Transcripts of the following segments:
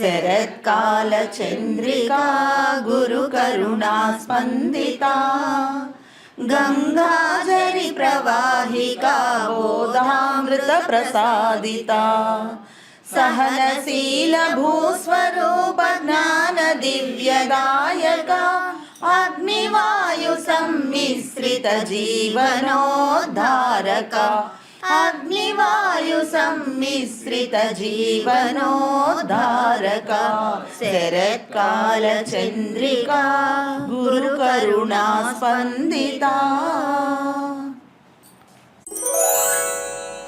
शरत्कालचन्द्रिका गुरुकरुणा स्पन्दिता गङ्गाजरि प्रवाहिका बोधामृतप्रसादिता सहनशीलभूस्वरूप ज्ञानदिव्यदायका अग्निवायुसम्मिश्रितजीवनोद्धारका अग्निवायुसम्मिश्रितजीवनोद्धारका शरत्कालचन्द्रिका गुरुकरुणा स्पन्दिता।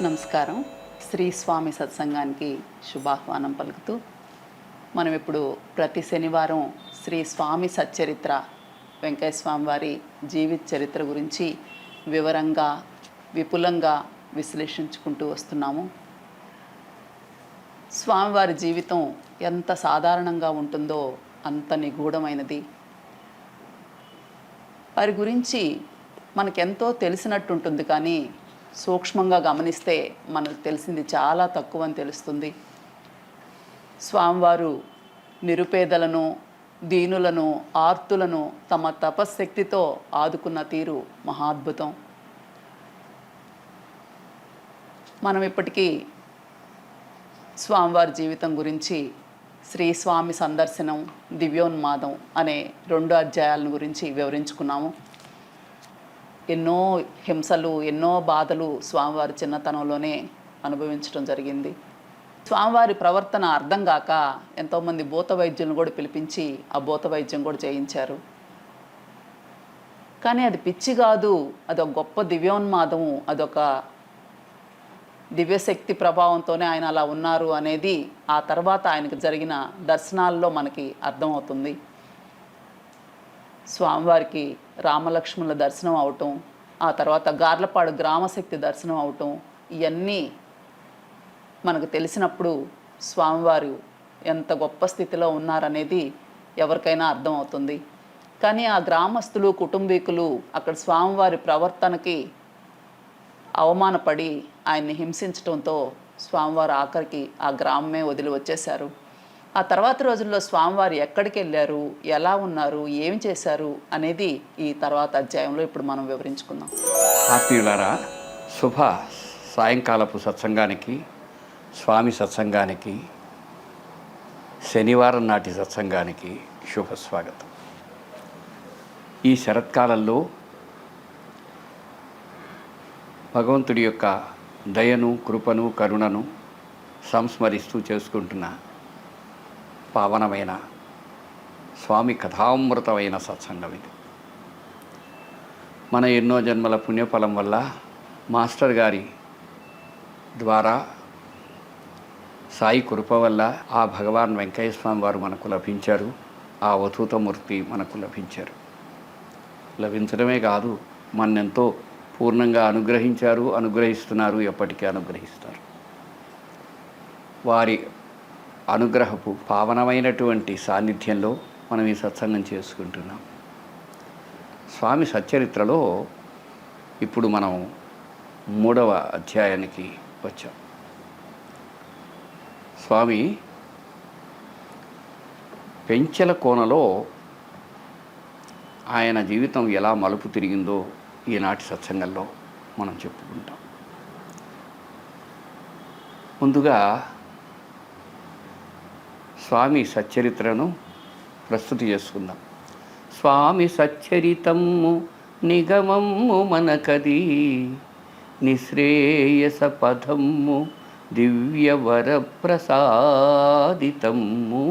నమస్కారం. శ్రీ స్వామి సత్సంగానికి శుభాహ్వానం పలుకుతూ మనం ఇప్పుడు ప్రతి శనివారం శ్రీ స్వామి సచ్చరిత్ర వెంకయ్య స్వామి వారి జీవిత చరిత్ర గురించి వివరంగా విపులంగా విశ్లేషించుకుంటూ వస్తున్నాము. స్వామివారి జీవితం ఎంత సాధారణంగా ఉంటుందో అంత నిగూఢమైనది. వారి గురించి మనకెంతో తెలిసినట్టుంటుంది, కానీ సూక్ష్మంగా గమనిస్తే మనకు తెలిసింది చాలా తక్కువ అని తెలుస్తుంది. స్వామివారు నిరుపేదలను, దీనులను, ఆర్తులను తమ తపశ్శక్తితో ఆదుకున్న తీరు మహాద్భుతం. మనం ఇప్పటికీ స్వామివారి జీవితం గురించి శ్రీ స్వామి సందర్శనం, దివ్యోన్మాదం అనే 2 అధ్యాయాలను గురించి వివరించుకున్నాము. ఎన్నో హింసలు, ఎన్నో బాధలు స్వామివారి చిన్నతనంలోనే అనుభవించడం జరిగింది. స్వామివారి ప్రవర్తన అర్థం కాక ఎంతోమంది భూత వైద్యులను కూడా పిలిపించి ఆ భూత వైద్యం కూడా చేయించారు. కానీ అది పిచ్చి కాదు, అదొక గొప్ప దివ్యోన్మాదము, అదొక దివ్యశక్తి ప్రభావంతోనే ఆయన అలా ఉన్నారు అనేది ఆ తర్వాత ఆయనకు జరిగిన దర్శనాల్లో మనకి అర్థమవుతుంది. స్వామివారికి రామలక్ష్మణుల దర్శనం అవటం, ఆ తర్వాత గార్లపాడు గ్రామశక్తి దర్శనం అవటం, ఇవన్నీ మనకు తెలిసినప్పుడు స్వామివారు ఎంత గొప్ప స్థితిలో ఉన్నారనేది ఎవరికైనా అర్థమవుతుంది. కానీ ఆ గ్రామస్తులు, కుటుంబీకులు అక్కడ స్వామివారి ప్రవర్తనకి అవమానపడి ఆయన్ని హింసించడంతో స్వామివారు ఆఖరికి ఆ గ్రామమే వదిలి వచ్చేశారు. ఆ తర్వాత రోజుల్లో స్వామివారు ఎక్కడికి వెళ్ళారు, ఎలా ఉన్నారు, ఏమి చేశారు అనేది ఈ తర్వాత అధ్యాయంలో ఇప్పుడు మనం వివరించుకుందాం. ఆత్మీయులారా, శుభ సాయంకాలపు సత్సంగానికి, స్వామి సత్సంగానికి, శనివారం నాటి సత్సంగానికి శుభస్వాగతం. ఈ శరత్కాలంలో భగవంతుడి యొక్క దయను, కృపను, కరుణను సంస్మరిస్తూ చేసుకుంటున్న పావనమైన స్వామి కథామృతమైన సత్సంగం ఇది. మన ఎన్నో జన్మల పుణ్యఫలం వల్ల మాస్టర్ గారి ద్వారా, సాయి కృప వల్ల ఆ భగవాన్ వెంకయ్య స్వామి వారు మనకు లభించారు. ఆ అవధూతమూర్తి మనకు లభించారు. లభించడమే కాదు, మన్నెంతో పూర్ణంగా అనుగ్రహించారు, అనుగ్రహిస్తున్నారు, ఎప్పటికీ అనుగ్రహిస్తారు. వారి అనుగ్రహపు పావనమైనటువంటి సాన్నిధ్యంలో మనం ఈ సత్సంగం చేసుకుంటున్నాం. స్వామి సచ్చరిత్రలో ఇప్పుడు మనం 3వ అధ్యాయానికి వచ్చాం. స్వామి పెంచెల కోనలో ఆయన జీవితం ఎలా మలుపు తిరిగిందో ఈనాటి సత్సంగంలో మనం చెప్పుకుంటాం. ముందుగా స్వామి సచ్చరిత్రను ప్రస్తుతి చేసుకుందాం. స్వామి సచ్చరితము నిగమము మనకది, నిశ్రేయస పదము దివ్యవర ప్రసాదితము.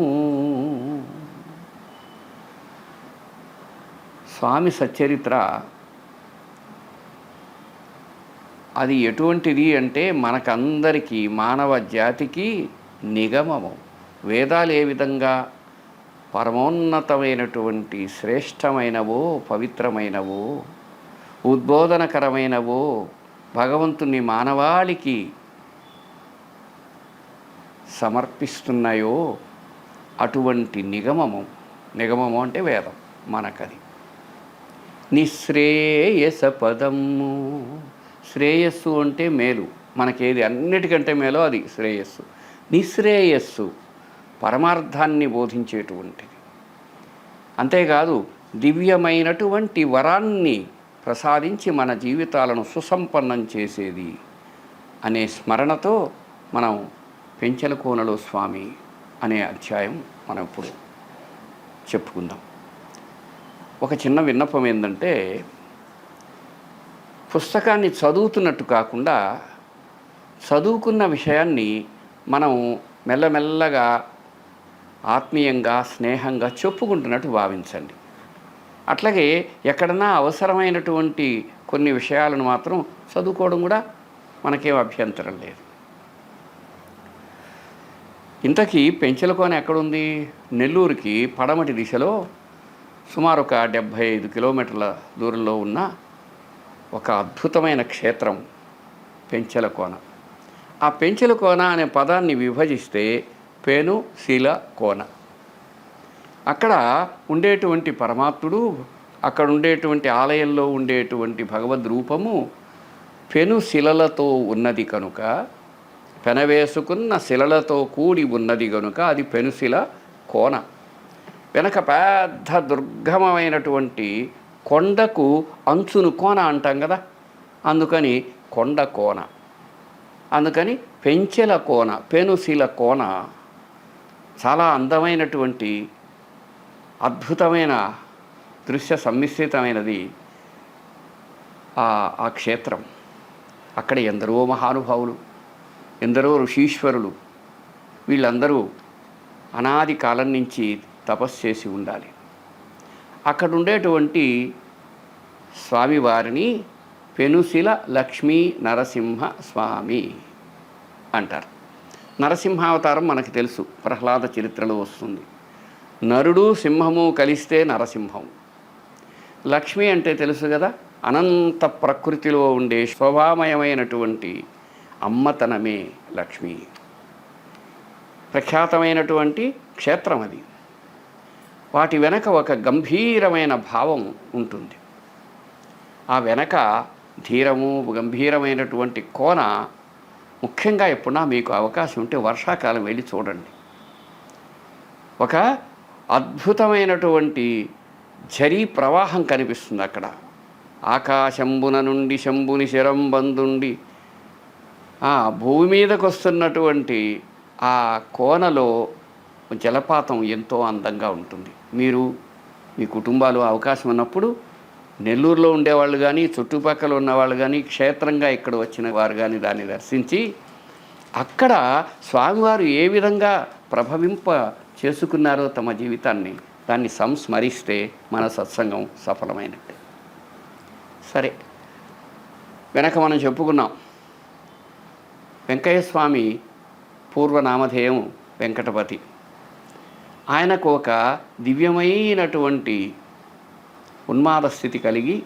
స్వామి సచ్చరిత్ర అది ఎటువంటిది అంటే మనకందరికీ, మానవ జాతికి నిగమము. వేదాలు ఏ విధంగా పరమోన్నతమైనటువంటి శ్రేష్టమైనవో, పవిత్రమైనవో, ఉద్బోధనకరమైనవో, భగవంతుని మానవాళికి సమర్పిస్తున్నాయో అటువంటి నిగమము అంటే వేదం మనకది. నిశ్రేయస పదము, శ్రేయస్సు అంటే మేలు, మనకేది అన్నిటికంటే మేలో అది శ్రేయస్సు. నిశ్రేయస్సు పరమార్థాన్ని బోధించేటువంటిది. అంతేకాదు దివ్యమైనటువంటి వరాన్ని ప్రసాదించి మన జీవితాలను సుసంపన్నం చేసేది అనే స్మరణతో మనం పెంచలకోనలో స్వామి అనే అధ్యాయం మనం ఇప్పుడు చెప్పుకుందాం. ఒక చిన్న విన్నపం ఏంటంటే, పుస్తకాన్ని చదువుతున్నట్టు కాకుండా చదువుకున్న విషయాన్ని మనం మెల్లమెల్లగా ఆత్మీయంగా స్నేహంగా చెప్పుకుంటున్నట్టు భావించండి. అట్లాగే ఎక్కడన్నా అవసరమైనటువంటి కొన్ని విషయాలను మాత్రం చదువుకోవడం కూడా మనకేం అభ్యంతరం లేదు. ఇంతకీ పెంచలకోన ఎక్కడుంది? నెల్లూరుకి పడమటి దిశలో సుమారు ఒక 75 కిలోమీటర్ల దూరంలో ఉన్న ఒక అద్భుతమైన క్షేత్రం పెంచలకోన. ఆ పెంచలకోన అనే పదాన్ని విభజిస్తే పెను శిల కోన. అక్కడ ఉండేటువంటి పరమాత్ముడు, అక్కడ ఉండేటువంటి ఆలయంలో ఉండేటువంటి భగవద్ రూపము పెను శిలలతో ఉన్నది కనుక, పెనవేసుకున్న శిలలతో కూడి ఉన్నది కనుక అది పెనుశిల కోన. వెనక పెద్ద దుర్గమమైనటువంటి కొండకు అంచును కోన అంటాం కదా, అందుకని కొండ కోన. అందుకని పెంచెల కోన, పెనుశిల కోన. చాలా అందమైనటువంటి అద్భుతమైన దృశ్య సమ్మిశ్రితమైనది ఆ క్షేత్రం. అక్కడ ఎందరో మహానుభావులు, ఎందరో ఋషీశ్వరులు, వీళ్ళందరూ అనాది కాలం నుంచి తపస్సు చేసి ఉండాలి. అక్కడ ఉండేటువంటి స్వామివారిని పెనుశిల లక్ష్మీ నరసింహ స్వామి అంటారు. నరసింహావతారం మనకు తెలుసు, ప్రహ్లాద చరిత్రలో వస్తుంది. నరుడు సింహము కలిస్తే నరసింహం. లక్ష్మి అంటే తెలుసు కదా, అనంత ప్రకృతిలో ఉండే శోభామయమైనటువంటి అమ్మతనమే లక్ష్మి. ప్రఖ్యాతమైనటువంటి క్షేత్రం అది. వాటి వెనక ఒక గంభీరమైన భావం ఉంటుంది. ఆ వెనక ధీరము గంభీరమైనటువంటి కోన. ముఖ్యంగా ఎప్పుడన్నా మీకు అవకాశం ఉంటే వర్షాకాలం వెళ్ళి చూడండి. ఒక అద్భుతమైనటువంటి ఝరీ ప్రవాహం కనిపిస్తుంది అక్కడ. ఆకాశంబున నుండి శంభుని శిరంబందుండి భూమి మీదకు వస్తున్నటువంటి ఆ కోనలో జలపాతం ఎంతో అందంగా ఉంటుంది. మీరు మీ కుటుంబాలు అవకాశం ఉన్నప్పుడు నెల్లూరులో ఉండేవాళ్ళు కానీ, చుట్టుపక్కల ఉన్నవాళ్ళు కానీ, క్షేత్రంగా ఇక్కడ వచ్చిన వారు కానీ దాన్ని దర్శించి అక్కడ స్వామివారు ఏ విధంగా ప్రభవింప చేసుకున్నారో తమ జీవితాన్ని, దాన్ని సంస్మరిస్తే మన సత్సంగం సఫలమైనట్టే. సరే, వెనక మనం చెప్పుకున్నాం వెంకయ్య స్వామి పూర్వనామధేయం వెంకటపతి. ఆయనకు ఒక దివ్యమైనటువంటి ఉన్మాద స్థితి కలిగి,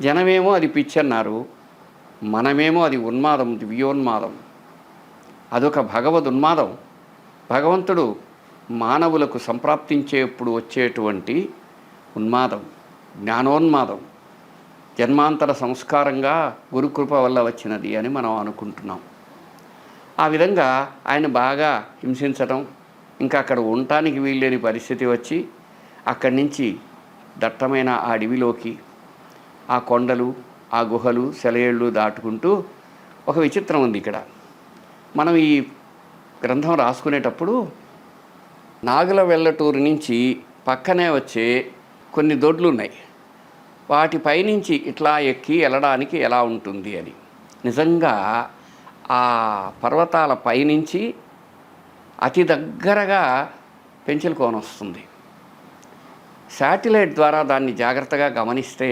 జనమేమో అది పిచ్చన్నారు, మనమేమో అది ఉన్మాదం, దివ్యోన్మాదం. అదొక భగవద్ ఉన్మాదం. భగవంతుడు మానవులకు సంప్రాప్తించేప్పుడు వచ్చేటువంటి ఉన్మాదం, జ్ఞానోన్మాదం, జన్మాంతర సంస్కారంగా గురుకృప వల్ల వచ్చినది అని మనం అనుకుంటున్నాం. ఆ విధంగా ఆయన బాగా హింసించడం, ఇంకా అక్కడ ఉండటానికి వీల్లేని పరిస్థితి వచ్చి అక్కడి నుంచి దట్టమైన ఆ అడవిలోకి, ఆ కొండలు, ఆ గుహలు, సెలయేళ్ళు దాటుకుంటూ ఒక విచిత్రం ఉంది ఇక్కడ. మనం ఈ గ్రంథం రాసుకునేటప్పుడు నాగుల వెల్లటూరు నుంచి పక్కనే వచ్చే కొన్ని దొడ్లు ఉన్నాయి. వాటిపైనుంచి ఇట్లా ఎక్కి వెళ్ళడానికి ఎలా ఉంటుంది అని. నిజంగా ఆ పర్వతాల పైనుంచి అతి దగ్గరగా పెంచలకోన వస్తుంది. శాటిలైట్ ద్వారా దాన్ని జాగ్రత్తగా గమనిస్తే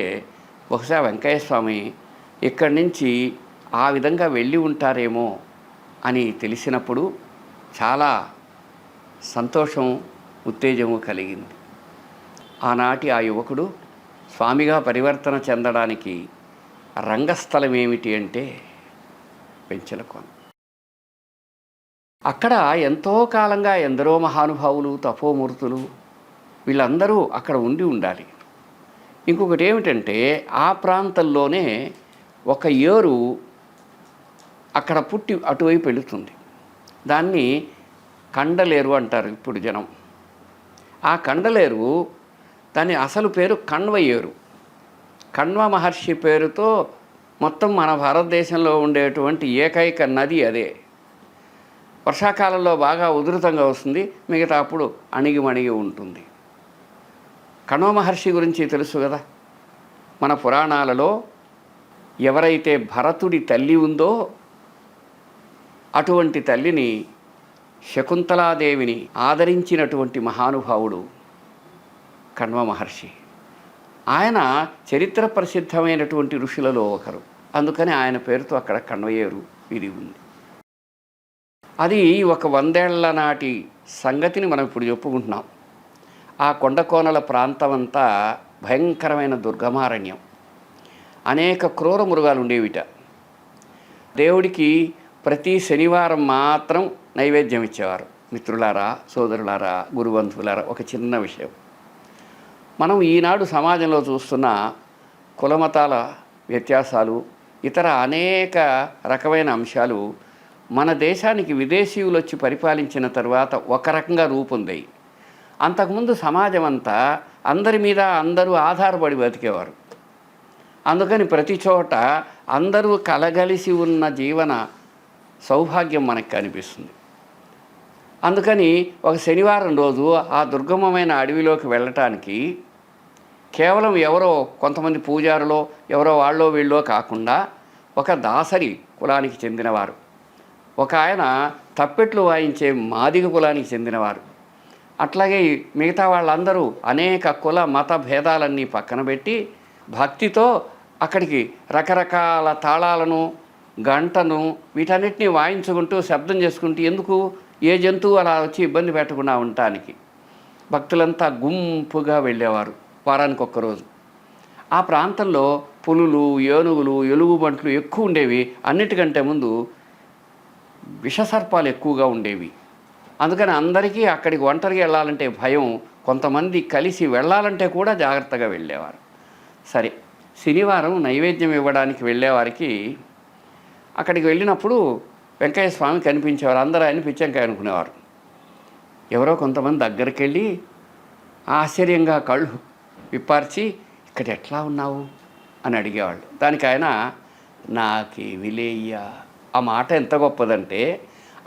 బహుశా వెంకయ్య స్వామి ఇక్కడి నుంచి ఆ విధంగా వెళ్ళి ఉంటారేమో అని తెలిసినప్పుడు చాలా సంతోషం, ఉత్తేజము కలిగింది. ఆనాటి ఆ యువకుడు స్వామిగా పరివర్తన చెందడానికి రంగస్థలం ఏమిటి అంటే పెంచలకోన. అక్కడ ఎంతో కాలంగా ఎందరో మహానుభావులు, తపోమూర్తులు వీళ్ళందరూ అక్కడ ఉండి ఉండాలి. ఇంకొకటి ఏమిటంటే ఆ ప్రాంతంలోనే ఒక ఏరు అక్కడ పుట్టి అటువైపు వెళుతుంది. దాన్ని కండలేరు అంటారు ఇప్పుడు జనం. ఆ కండలేరు దాని అసలు పేరు కణ్వయేరు. కణ్వ మహర్షి పేరుతో మొత్తం మన భారతదేశంలో ఉండేటువంటి ఏకైక నది అదే. వర్షాకాలంలో బాగా ఉధృతంగా వస్తుంది, మిగతా అప్పుడు అణిగిమణిగి ఉంటుంది. కణ్వ మహర్షి గురించి తెలుసు కదా. మన పురాణాలలో ఎవరైతే భరతుడి తల్లి ఉందో అటువంటి తల్లిని శకుంతలాదేవిని ఆదరించినటువంటి మహానుభావుడు కణ్వ మహర్షి. ఆయన చరిత్ర ప్రసిద్ధమైనటువంటి ఋషులలో ఒకరు. అందుకని ఆయన పేరుతో అక్కడ కణ్వయేరు ఇది ఉంది. అది ఒక 100 ఏళ్ల నాటి సంగతిని మనం ఇప్పుడు చెప్పుకుంటున్నాం. ఆ కొండకోనల ప్రాంతం అంతా భయంకరమైన దుర్గమారణ్యం. అనేక క్రూర మృగాలు ఉండేవిట. దేవుడికి ప్రతి శనివారం మాత్రం నైవేద్యం ఇచ్చేవారు. మిత్రులారా, సోదరులారా, గురుబంధువులారా, ఒక చిన్న విషయం. మనం ఈనాడు సమాజంలో చూస్తున్న కులమతాల వ్యత్యాసాలు, ఇతర అనేక రకమైన అంశాలు మన దేశానికి విదేశీయులు వచ్చి పరిపాలించిన తర్వాత ఒక రకంగా రూపొందాయి. అంతకుముందు సమాజం అంతా అందరి మీద అందరూ ఆధారపడి బతికేవారు. అందుకని ప్రతి చోట అందరూ కలగలిసి ఉన్న జీవన సౌభాగ్యం మనకు కనిపిస్తుంది. అందుకని ఒక శనివారం రోజు ఆ దుర్గమమైన అడవిలోకి వెళ్ళటానికి కేవలం ఎవరో కొంతమంది పూజారులో ఎవరో వాళ్ళో వీళ్ళో కాకుండా ఒక దాసరి కులానికి చెందినవారు, ఒక ఆయన తప్పెట్లు వాయించే మాదిగ కులానికి చెందినవారు, అట్లాగే మిగతా వాళ్ళందరూ అనేక కుల మత భేదాలన్నీ పక్కన పెట్టి భక్తితో అక్కడికి రకరకాల తాళాలను గంటను వీటన్నిటిని వాయించుకుంటూ శబ్దం చేసుకుంటూ, ఎందుకు ఏ జంతువు అలా వచ్చి ఇబ్బంది పెట్టకుండా ఉండటానికి భక్తులంతా గుంపుగా వెళ్ళేవారు వారానికి ఒక్కరోజు. ఆ ప్రాంతంలో పులులు, ఏనుగులు, ఎలుగుబంట్లు ఎక్కువ ఉండేవి. అన్నిటికంటే ముందు విషసర్పాలు ఎక్కువగా ఉండేవి. అందుకని అందరికీ అక్కడికి ఒంటరిగా వెళ్ళాలంటే భయం. కొంతమంది కలిసి వెళ్ళాలంటే కూడా జాగ్రత్తగా వెళ్ళేవారు. సరే, శనివారం నైవేద్యం ఇవ్వడానికి వెళ్ళేవారికి అక్కడికి వెళ్ళినప్పుడు వెంకయ్య స్వామి కనిపించేవారు. అందరూ ఆయన పిచ్చంకాయ అనుకునేవారు. ఎవరో కొంతమంది దగ్గరికి వెళ్ళి ఆశ్చర్యంగా కళ్ళు విప్పార్చి, ఇక్కడ ఎట్లా ఉన్నావు అని అడిగేవాళ్ళు. దానికి ఆయన నాకేమి లేయ్యా. ఆ మాట ఎంత గొప్పదంటే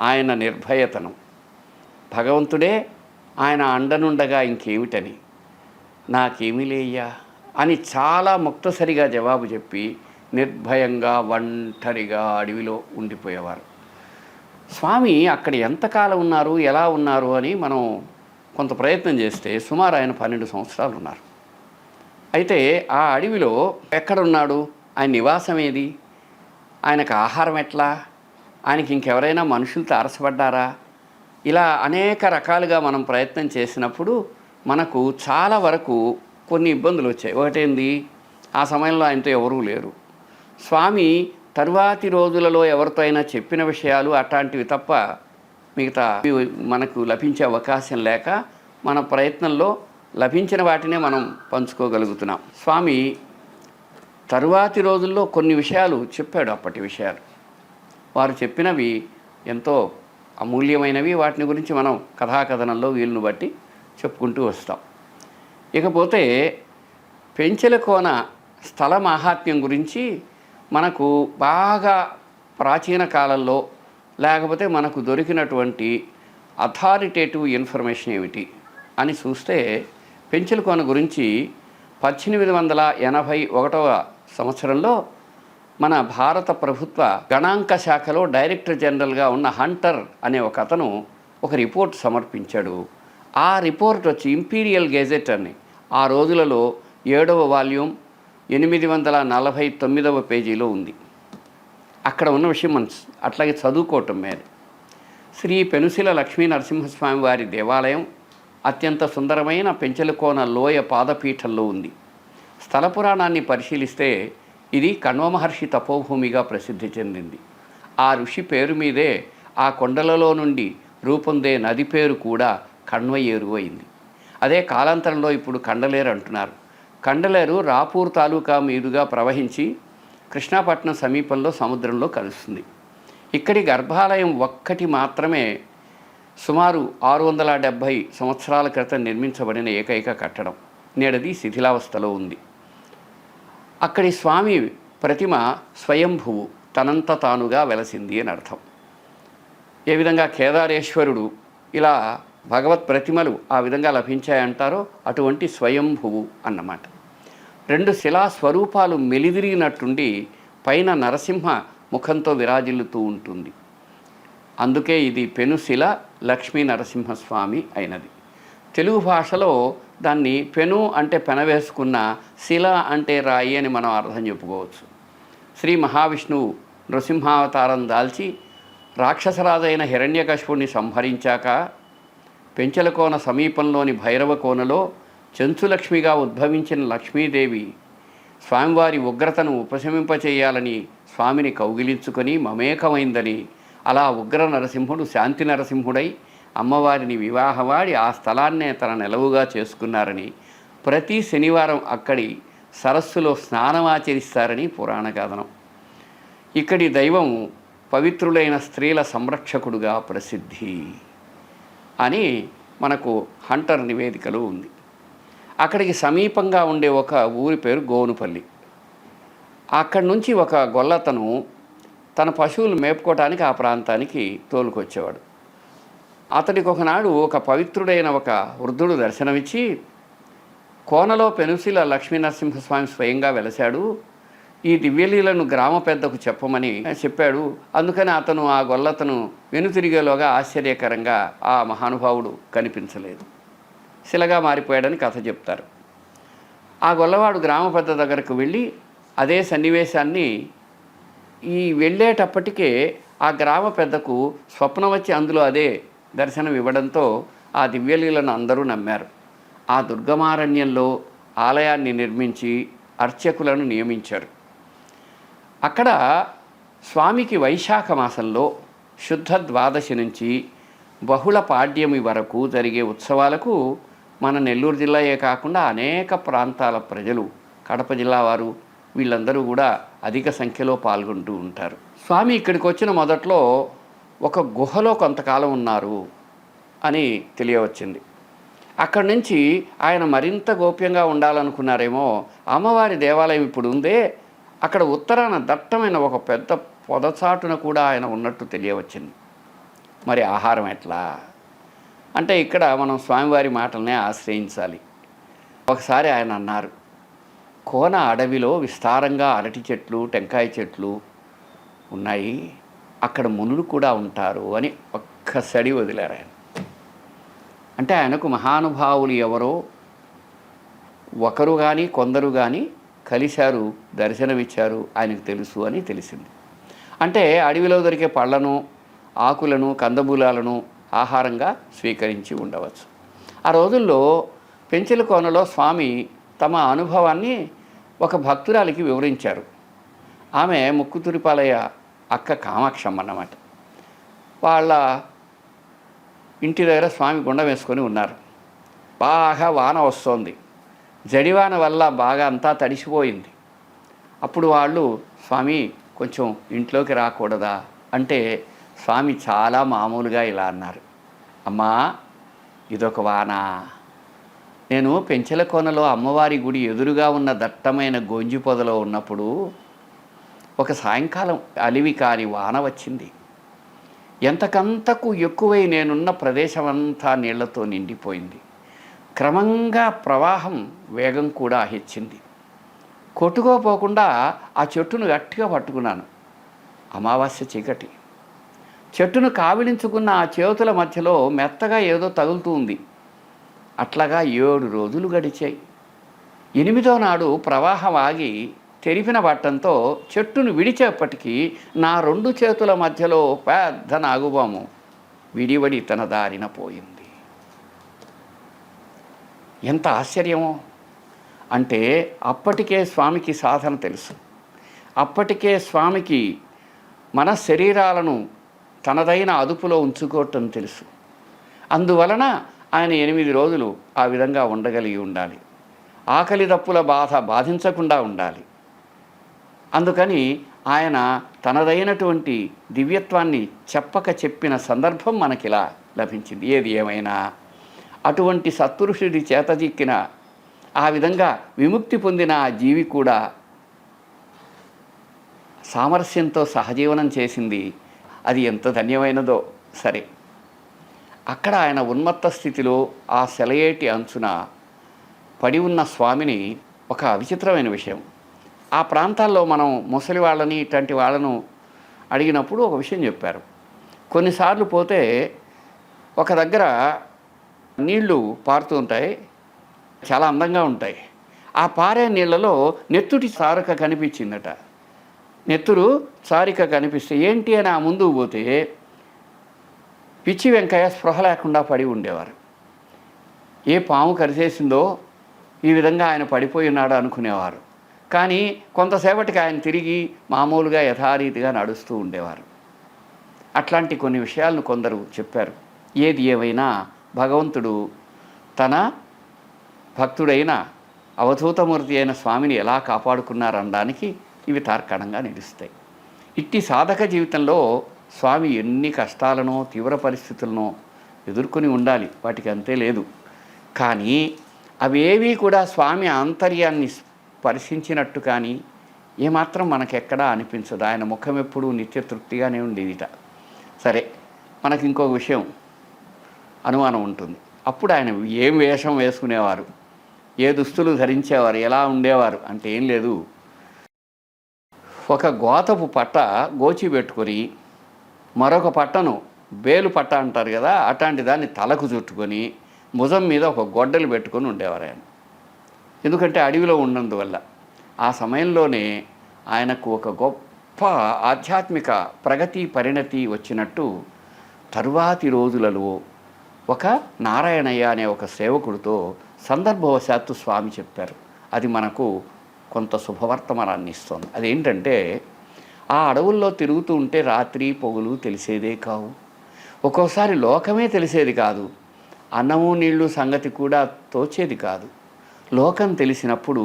ఆయన నిర్భయతనం. భగవంతుడే ఆయన అండనుండగా ఇంకేమిటని, నాకేమీ లేయ్యా అని చాలా ముక్తసరిగా జవాబు చెప్పి నిర్భయంగా ఒంటరిగా అడవిలో ఉండిపోయేవారు. స్వామి అక్కడ ఎంతకాలం ఉన్నారు, ఎలా ఉన్నారు అని మనం కొంత ప్రయత్నం చేస్తే సుమారు ఆయన 12 సంవత్సరాలు ఉన్నారు. అయితే ఆ అడవిలో ఎక్కడున్నాడు, ఆయన నివాసం ఏది, ఆయనకు ఆహారం ఎట్లా, ఆయనకి ఇంకెవరైనా మనుషులతో అరసపడ్డారా, ఇలా అనేక రకాలుగా మనం ప్రయత్నం చేసినప్పుడు మనకు చాలా వరకు కొన్ని ఇబ్బందులు వచ్చాయి. ఒకటేంది, ఆ సమయంలో ఆయనతో ఎవరూ లేరు. స్వామి తరువాతి రోజులలో ఎవరితో అయినా చెప్పిన విషయాలు అట్లాంటివి తప్ప మిగతా మనకు లభించే అవకాశం లేక మన ప్రయత్నంలో లభించిన వాటినే మనం పంచుకోగలుగుతున్నాం. స్వామి తరువాతి రోజుల్లో కొన్ని విషయాలు చెప్పాడు. అప్పటి విషయాలు వారు చెప్పినవి ఎంతో అమూల్యమైనవి. వాటిని గురించి మనం కథాకథనంలో వీలును బట్టి చెప్పుకుంటూ వస్తాం. ఇకపోతే పెంచెలకోన స్థల మాహాత్మ్యం గురించి మనకు బాగా ప్రాచీన కాలంలో లేకపోతే మనకు దొరికినటువంటి అథారిటేటివ్ ఇన్ఫర్మేషన్ ఏమిటి అని చూస్తే పెంచెలకోన గురించి 1881వ సంవత్సరంలో మన భారత ప్రభుత్వ గణాంక శాఖలో డైరెక్టర్ జనరల్గా ఉన్న హంటర్ అనే ఒక అతను ఒక రిపోర్ట్ సమర్పించాడు. ఆ రిపోర్ట్ వచ్చి ఇంపీరియల్ గెజెట్ అని ఆ రోజులలో 7వ వాల్యూమ్ 849వ పేజీలో ఉంది. అక్కడ ఉన్న విషయం మనం అట్లాగే చదువుకోవటం మీద. శ్రీ పెనుసిల లక్ష్మీ నరసింహస్వామి వారి దేవాలయం అత్యంత సుందరమైన పెంచెలకోన లోయ పాదపీఠంలో ఉంది. స్థల పురాణాన్ని పరిశీలిస్తే ఇది కణ్వ మహర్షి తపోభూమిగా ప్రసిద్ధి చెందింది. ఆ ఋషి పేరు మీదే ఆ కొండలలో నుండి రూపొందే నది పేరు కూడా కణ్వయేరు అయింది. అదే కాలాంతరంలో ఇప్పుడు కండలేరు అంటున్నారు. కండలేరు రాపూర్ తాలూకా మీదుగా ప్రవహించి కృష్ణాపట్నం సమీపంలో సముద్రంలో కలుస్తుంది. ఇక్కడి గర్భాలయం ఒక్కటి మాత్రమే సుమారు 670 సంవత్సరాల క్రితం నిర్మించబడిన ఏకైక కట్టడం నేడది శిథిలావస్థలో ఉంది. అక్కడి స్వామి ప్రతిమ స్వయంభువు, తనంత తానుగా వెలసింది అని అర్థం. ఏ విధంగా కేదారేశ్వరుడు ఇలా భగవత్ ప్రతిమలు ఆ విధంగా లభించాయంటారో అటువంటి స్వయంభువు అన్నమాట. 2 శిలా స్వరూపాలు మెలిదిరిగినట్టుండి పైన నరసింహ ముఖంతో విరాజిల్లుతూ ఉంటుంది. అందుకే ఇది పెనుశిల లక్ష్మీ నరసింహస్వామి అయినది. తెలుగు భాషలో దాన్ని పెను అంటే పెనవేసుకున్న, శిల అంటే రాయి అని మనం అర్థం చెప్పుకోవచ్చు. శ్రీ మహావిష్ణువు నృసింహావతారం దాల్చి రాక్షసరాజైన హిరణ్యకశిపుణ్ణి సంహరించాక పెంచలకోన సమీపంలోని భైరవ కోనలో చెంచులక్ష్మిగా ఉద్భవించిన లక్ష్మీదేవి స్వామివారి ఉగ్రతను ఉపశమింపచేయాలని స్వామిని కౌగిలించుకొని మమేకమైందని, అలా ఉగ్ర నరసింహుడు శాంతి నరసింహుడై అమ్మవారిని వివాహవాడి ఆ స్థలాన్నే తన నెలవుగా చేసుకున్నారని, ప్రతి శనివారం అక్కడి సరస్సులో స్నానమాచరిస్తారని పురాణ కథనం. ఇక్కడి దైవం పవిత్రులైన స్త్రీల సంరక్షకుడుగా ప్రసిద్ధి అని మనకు హంటర్ నివేదికలో ఉంది. అక్కడికి సమీపంగా ఉండే ఒక ఊరి పేరు గోనుపల్లి. అక్కడి నుంచి ఒక గొల్లతను తన పశువులు మేపుకోవటానికి ఆ ప్రాంతానికి తోలుకొచ్చేవాడు. అతడికి ఒకనాడు ఒక పవిత్రుడైన ఒక వృద్ధుడు దర్శనమిచ్చి, కోనలో పెనుశిల లక్ష్మీనరసింహస్వామి స్వయంగా వెలశాడు, ఈ దివ్యలీలను గ్రామ పెద్దకు చెప్పమని చెప్పాడు. అందుకని అతను ఆ గొల్లతను వెనుతిరిగేలోగా ఆశ్చర్యకరంగా ఆ మహానుభావుడు కనిపించలేదు, శిలగా మారిపోయాడని కథ చెప్తారు. ఆ గొల్లవాడు గ్రామ పెద్ద దగ్గరకు వెళ్ళి అదే సన్నివేశాన్ని వెళ్ళేటప్పటికే ఆ గ్రామ పెద్దకు స్వప్నం వచ్చి అందులో అదే దర్శనం ఇవ్వడంతో ఆ దివ్యలీలను అందరూ నమ్మారు. ఆ దుర్గమారణ్యంలో ఆలయాన్ని నిర్మించి అర్చకులను నియమించారు. అక్కడ స్వామికి వైశాఖ మాసంలో శుద్ధ ద్వాదశి నుంచి బహుళ పాడ్యమి వరకు జరిగే ఉత్సవాలకు మన నెల్లూరు జిల్లాయే కాకుండా అనేక ప్రాంతాల ప్రజలు, కడప జిల్లా వారు వీళ్ళందరూ కూడా అధిక సంఖ్యలో పాల్గొంటూ ఉంటారు. స్వామి ఇక్కడికి వచ్చిన మొదట్లో ఒక గుహలో కొంతకాలం ఉన్నారు అని తెలియవచ్చింది. అక్కడి నుంచి ఆయన మరింత గోప్యంగా ఉండాలనుకున్నారేమో. అమ్మవారి దేవాలయం ఇప్పుడు ఉందే, అక్కడ ఉత్తరాన దట్టమైన ఒక పెద్ద పొదచాటున కూడా ఆయన ఉన్నట్టు తెలియవచ్చింది. మరి ఆహారం ఎట్లా అంటే ఇక్కడ మనం స్వామివారి మాటలనే ఆశ్రయించాలి. ఒకసారి ఆయన అన్నారు, కోన అడవిలో విస్తారంగా అరటి చెట్లు, టెంకాయ చెట్లు ఉన్నాయి, అక్కడ మునులు కూడా ఉంటారు అని ఒక్కసారి వదిలారు ఆయన. అంటే ఆయనకు మహానుభావులు ఎవరో ఒకరు కానీ కొందరు కానీ కలిశారు, దర్శనమిచ్చారు, ఆయనకు తెలుసు అని తెలిసింది. అంటే అడవిలో దొరికే పళ్ళను, ఆకులను, కందమూలాలను ఆహారంగా స్వీకరించి ఉండవచ్చు. ఆ రోజుల్లో పెంచలకోనలో స్వామి తమ అనుభవాన్ని ఒక భక్తురాలికి వివరించారు. ఆమె ముక్కుతురిపాలయ్య అక్క కామాక్షమ్మ అన్నమాట. వాళ్ళ ఇంటి దగ్గర స్వామి గుండం వేసుకొని ఉన్నారు. బాగా వాన వస్తోంది, జడివాన వల్ల బాగా అంతా తడిసిపోయింది. అప్పుడు వాళ్ళు, స్వామి కొంచెం ఇంట్లోకి రాకూడదా అంటే స్వామి చాలా మామూలుగా ఇలా అన్నారు, అమ్మా ఇదొక వాన, నేను పెంచలకోనలో అమ్మవారి గుడి ఎదురుగా ఉన్న దట్టమైన గొంజి పొదలో ఉన్నప్పుడు ఒక సాయంకాలం అలివి కాని వాన వచ్చింది. ఎంతకంతకు ఎక్కువై నేనున్న ప్రదేశం అంతా నీళ్లతో నిండిపోయింది. క్రమంగా ప్రవాహం వేగం కూడా హెచ్చింది. కొట్టుకోపోకుండా ఆ చెట్టును గట్టిగా పట్టుకున్నాను. అమావాస్య చీకటి. చెట్టును కావిలించుకున్న ఆ చేతుల మధ్యలో మెత్తగా ఏదో తగులుతూ ఉంది. అట్లాగా 7 రోజులు గడిచాయి. 8వ నాడు ప్రవాహం ఆగి తెరిపిన బట్టంతో చెట్టును విడిచేపటికి నా 2 చేతుల మధ్యలో పెద్ద నాగుబాము విడివడి తన దారిన పోయింది. ఎంత ఆశ్చర్యమో అంటే అప్పటికే స్వామికి సాధన తెలుసు. అప్పటికే స్వామికి మన శరీరాలను తనదైన అదుపులో ఉంచుకోవటం తెలుసు. అందువలన ఆయన 8 రోజులు ఆ విధంగా ఉండగలిగి ఉండాలి. ఆకలి దప్పుల బాధ బాధించకుండా ఉండాలి. అందుకని ఆయన తనదైనటువంటి దివ్యత్వాన్ని చెప్పక చెప్పిన సందర్భం మనకిలా లభించింది. ఏది ఏమైనా అటువంటి సత్పురుషుడి చేత చిక్కిన ఆ విధంగా విముక్తి పొందిన ఆ జీవి కూడా సామరస్యంతో సహజీవనం చేసింది. అది ఎంత ధన్యమైనదో. సరే, అక్కడ ఆయన ఉన్మత్త స్థితిలో ఆ సెలయేటి అంచున పడి ఉన్న స్వామిని ఒక విచిత్రమైన విషయం, ఆ ప్రాంతాల్లో మనం ముసలి వాళ్ళని ఇట్లాంటి వాళ్ళను అడిగినప్పుడు ఒక విషయం చెప్పారు. కొన్నిసార్లు పోతే ఒక దగ్గర నీళ్లు పారుతూ ఉంటాయి, చాలా అందంగా ఉంటాయి. ఆ పారే నీళ్లలో నెత్తుటి సారిక కనిపించిందట. నెత్తురు సారిక కనిపిస్తే ఏంటి అని ఆ ముందుకు పోతే పిచ్చి వెంకయ్య స్పృహ లేకుండా పడి ఉండేవారు. ఏ పాము కరిచేసిందో ఈ విధంగా ఆయన పడిపోయి ఉన్నాడు అనుకునేవారు. కానీ కొంతసేపటికి ఆయన తిరిగి మామూలుగా యథారీతిగా నడుస్తూ ఉండేవారు. అట్లాంటి కొన్ని విషయాలను కొందరు చెప్పారు. ఏది ఏమైనా భగవంతుడు తన భక్తుడైన అవధూతమూర్తి అయిన స్వామిని ఎలా కాపాడుకున్నారనడానికి ఇవి తార్కాణంగా నిలుస్తాయి. ఇట్టి సాధక జీవితంలో స్వామి ఎన్ని కష్టాలనో తీవ్ర పరిస్థితులనో ఎదుర్కొని ఉండాలి, వాటికి అంతే లేదు. కానీ అవేవీ కూడా స్వామి ఆంతర్యాన్ని స్పర్శించినట్టు కానీ ఏమాత్రం మనకెక్కడా అనిపించదు. ఆయన ముఖం ఎప్పుడూ నిత్యతృప్తిగానే ఉండేదిట. సరే, మనకి ఇంకొక విషయం అనుమానం ఉంటుంది. అప్పుడు ఆయన ఏం వేషం వేసుకునేవారు, ఏ దుస్తులు ధరించేవారు, ఎలా ఉండేవారు అంటే ఏం లేదు, ఒక గోతపు పట్ట గోచి పెట్టుకొని మరొక పట్టను బేలు పట్ట అంటారు కదా, అట్లాంటి దాన్ని తలకు చుట్టుకొని భుజం మీద ఒక గొడ్డలు పెట్టుకొని ఉండేవారు ఆయన. ఎందుకంటే అడవిలో ఉన్నందువల్ల. ఆ సమయంలోనే ఆయనకు ఒక గొప్ప ఆధ్యాత్మిక ప్రగతి పరిణతి వచ్చినట్టు తరువాతి రోజులలో ఒక నారాయణయ్య అనే ఒక సేవకుడితో సందర్భవశాత్తు స్వామి చెప్పారు. అది మనకు కొంత శుభవర్తమానాన్ని ఇస్తుంది. అదేంటంటే, ఆ అడవుల్లో తిరుగుతూ ఉంటే రాత్రి పొగులు తెలిసేదే కావు, ఒక్కోసారి లోకమే తెలిసేది కాదు, అన్నము నీళ్లు సంగతి కూడా తోచేది కాదు. లోకం తెలిసినప్పుడు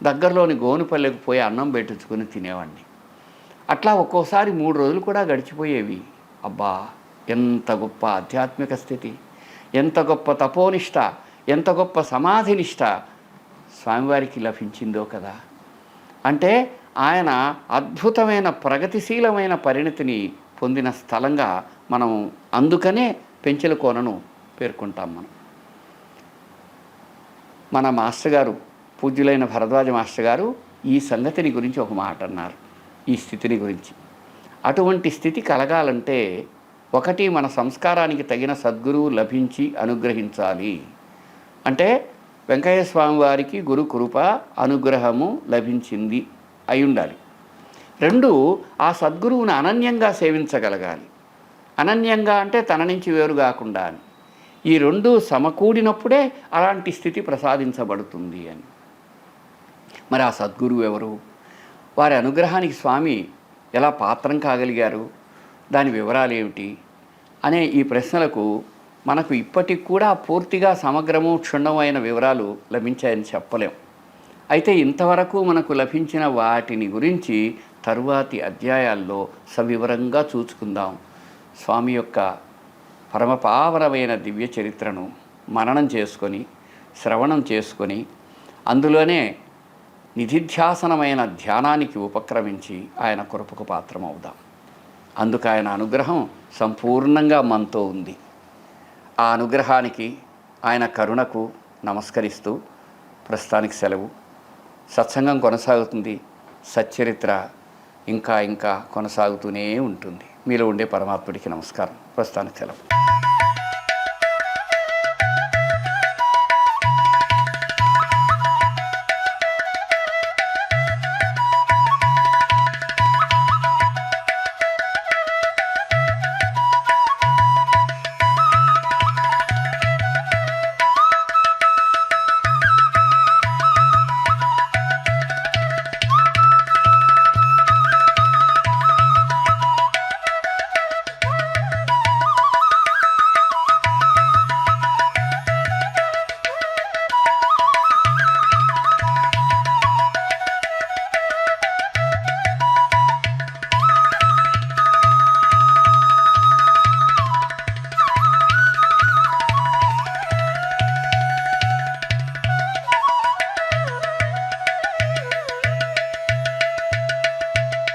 దగ్గరలోని గోనుపల్లెకు పోయి అన్నం పెట్టించుకొని తినేవాడిని. అట్లా ఒక్కోసారి 3 రోజులు కూడా గడిచిపోయేవి. అబ్బా, ఎంత గొప్ప ఆధ్యాత్మిక స్థితి, ఎంత గొప్ప తపోనిష్ట, ఎంత గొప్ప సమాధినిష్ట స్వామివారికి లభించిందో కదా. అంటే ఆయన అద్భుతమైన ప్రగతిశీలమైన పరిణతిని పొందిన స్థలంగా మనం అందుకనే పెంచెల కోనను పేర్కొంటాం. మన మాస్టర్ గారు, పూజ్యులైన భరద్వాజ మాస్టర్ గారు ఈ సంగతిని గురించి ఒక మాట అన్నారు, ఈ స్థితిని గురించి. అటువంటి స్థితి కలగాలంటే ఒకటి, మన సంస్కారానికి తగిన సద్గురువు లభించి అనుగ్రహించాలి. అంటే వెంకయ్య స్వామి వారికి గురు కృప అనుగ్రహము లభించింది అయి ఉండాలి. 2, ఆ సద్గురువును అనన్యంగా సేవించగలగాలి. అనన్యంగా అంటే తన నుంచి వేరు కాకుండా అని. ఈ 2 సమకూడినప్పుడే అలాంటి స్థితి ప్రసాదించబడుతుంది అని. మరి ఆ సద్గురువు ఎవరు, వారి అనుగ్రహానికి స్వామి ఎలా పాత్రం కాగలిగారు, దాని వివరాలు ఏమిటి అనే ఈ ప్రశ్నలకు మనకు ఇప్పటికి కూడా పూర్తిగా సమగ్రము క్షుణ్ణమైన వివరాలు లభించాయని చెప్పలేం. అయితే ఇంతవరకు మనకు లభించిన వాటిని గురించి తరువాతి అధ్యాయాల్లో సవివరంగా చూసుకుందాం. స్వామి యొక్క పరమపావనమైన దివ్య చరిత్రను మననం చేసుకొని, శ్రవణం చేసుకొని, అందులోనే నిధిధ్యాసనమైన ధ్యానానికి ఉపక్రమించి ఆయన కృపకు పాత్రమవుదాం. అందుకు ఆయన అనుగ్రహం సంపూర్ణంగా మనతో ఉంది. ఆ అనుగ్రహానికి, ఆయన కరుణకు నమస్కరిస్తూ ప్రస్తుతానికి సెలవు. సత్సంగం కొనసాగుతుంది, సచ్చరిత్ర ఇంకా ఇంకా కొనసాగుతూనే ఉంటుంది. మీలో ఉండే పరమాత్ముడికి నమస్కారం. ప్రస్తుతానికి సెలవు.